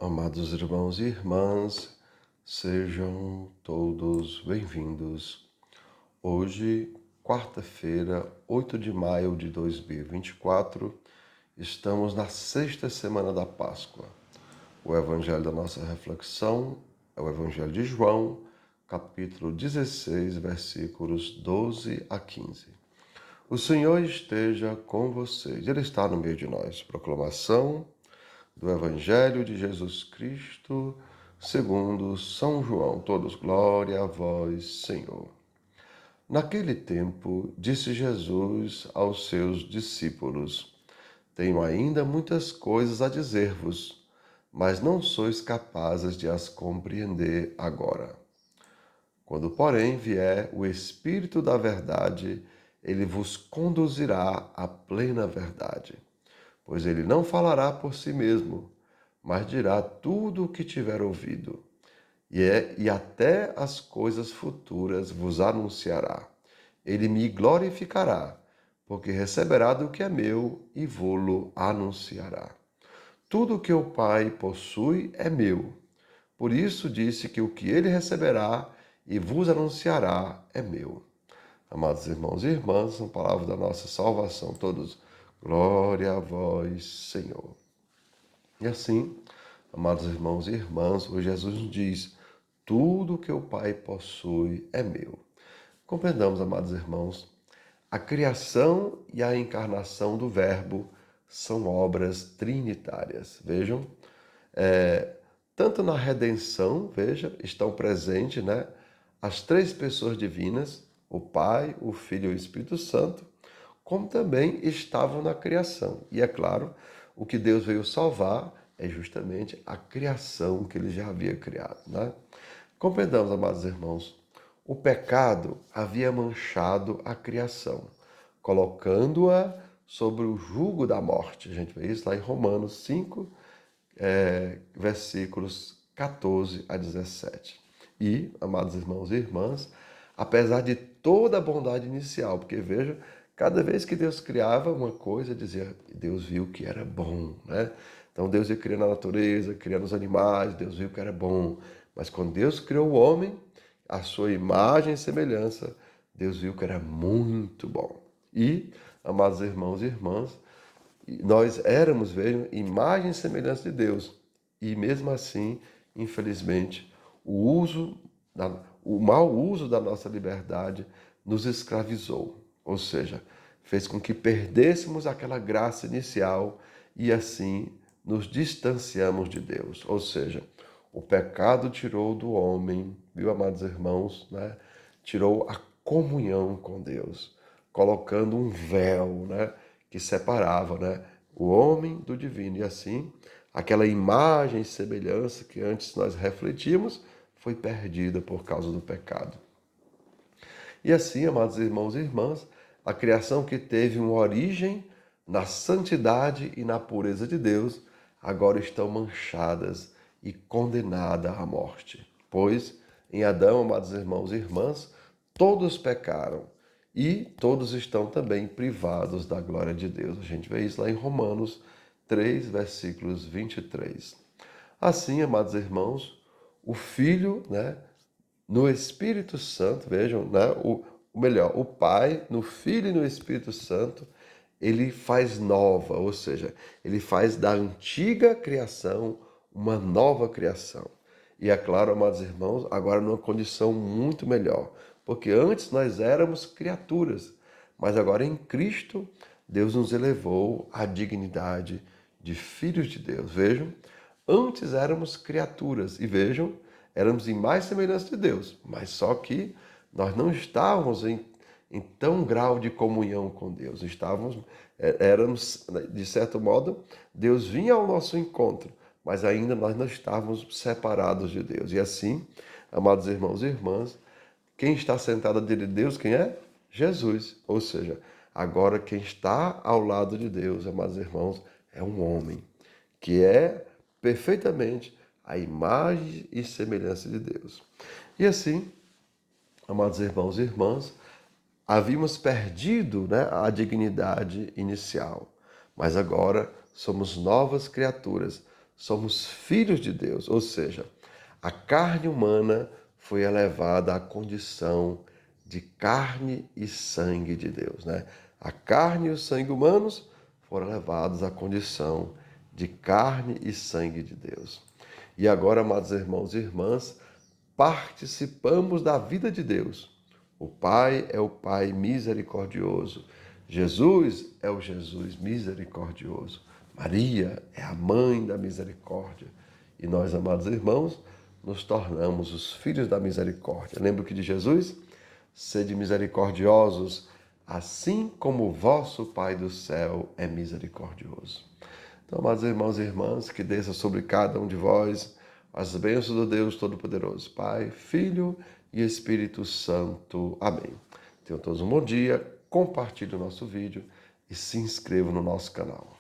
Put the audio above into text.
Amados irmãos e irmãs, sejam todos bem-vindos. Hoje, quarta-feira, 8 de maio de 2024, estamos na sexta semana da Páscoa. O evangelho da nossa reflexão é o Evangelho de João, capítulo 16, versículos 12 a 15. O Senhor esteja com vocês, Ele está no meio de nós. Proclamação do Evangelho de Jesus Cristo, segundo São João. Todos, glória a vós, Senhor. Naquele tempo, disse Jesus aos seus discípulos: Tenho ainda muitas coisas a dizer-vos, mas não sois capazes de as compreender agora. Quando, porém, vier o Espírito da verdade, ele vos conduzirá à plena verdade, pois ele não falará por si mesmo, mas dirá tudo o que tiver ouvido, e até as coisas futuras vos anunciará. Ele me glorificará, porque receberá do que é meu e vô-lo anunciará. Tudo o que o Pai possui é meu. Por isso disse que o que ele receberá e vos anunciará é meu. Amados irmãos e irmãs, são palavras da nossa salvação, todos, glória a vós, Senhor. E assim, amados irmãos e irmãs, hoje Jesus nos diz: tudo que o Pai possui é meu. Compreendamos, amados irmãos, a criação e a encarnação do Verbo são obras trinitárias. Vejam, tanto na redenção, veja, estão presentes, as três pessoas divinas, o Pai, o Filho e o Espírito Santo, como também estavam na criação. E é claro, o que Deus veio salvar é justamente a criação que ele já havia criado, Compreendamos, amados irmãos, o pecado havia manchado a criação, colocando-a sobre o jugo da morte. A gente vê isso lá em Romanos 5, versículos 14 a 17. E, amados irmãos e irmãs, apesar de toda a bondade inicial, porque veja, cada vez que Deus criava uma coisa, dizia, Deus viu que era bom, Então Deus ia criando a natureza, criando os animais, Deus viu que era bom. Mas quando Deus criou o homem, a sua imagem e semelhança, Deus viu que era muito bom. E, amados irmãos e irmãs, nós éramos, vejam, imagem e semelhança de Deus. E mesmo assim, infelizmente, o mau uso da nossa liberdade nos escravizou. Ou seja, fez com que perdêssemos aquela graça inicial e assim nos distanciamos de Deus. Ou seja, o pecado tirou do homem, viu, amados irmãos, tirou a comunhão com Deus, colocando um véu, que separava, o homem do divino. E assim, aquela imagem e semelhança que antes nós refletimos foi perdida por causa do pecado. E assim, amados irmãos e irmãs, a criação que teve uma origem na santidade e na pureza de Deus, agora estão manchadas e condenadas à morte. Pois em Adão, amados irmãos e irmãs, todos pecaram e todos estão também privados da glória de Deus. A gente vê isso lá em Romanos 3, versículos 23. Assim, amados irmãos, o Filho, no Espírito Santo, vejam, o Pai, no Filho e no Espírito Santo, ele faz nova, ou seja, ele faz da antiga criação uma nova criação. E é claro, amados irmãos, agora numa condição muito melhor, porque antes nós éramos criaturas, mas agora em Cristo, Deus nos elevou à dignidade de filhos de Deus. Vejam, antes éramos criaturas, e vejam, éramos imagem e semelhança de Deus, mas só que nós não estávamos em tão grau de comunhão com Deus. Éramos, de certo modo, Deus vinha ao nosso encontro, mas ainda nós não estávamos separados de Deus. E assim, amados irmãos e irmãs, quem está sentado à direita de Deus, quem é? Jesus. Ou seja, agora quem está ao lado de Deus, amados irmãos, é um homem, que é perfeitamente a imagem e semelhança de Deus. E assim, amados irmãos e irmãs, havíamos perdido, a dignidade inicial, mas agora somos novas criaturas, somos filhos de Deus, ou seja, a carne humana foi elevada à condição de carne e sangue de Deus, né? A carne e o sangue humanos foram elevados à condição de carne e sangue de Deus. E agora, amados irmãos e irmãs, participamos da vida de Deus. O Pai é o Pai misericordioso. Jesus é o Jesus misericordioso. Maria é a mãe da misericórdia. E nós, amados irmãos, nos tornamos os filhos da misericórdia. Lembra que de Jesus? Sede misericordiosos, assim como o vosso Pai do céu é misericordioso. Então, amados irmãos e irmãs, que desça sobre cada um de vós as bênçãos do Deus Todo-Poderoso, Pai, Filho e Espírito Santo. Amém. Tenham todos um bom dia, compartilhe o nosso vídeo e se inscrevam no nosso canal.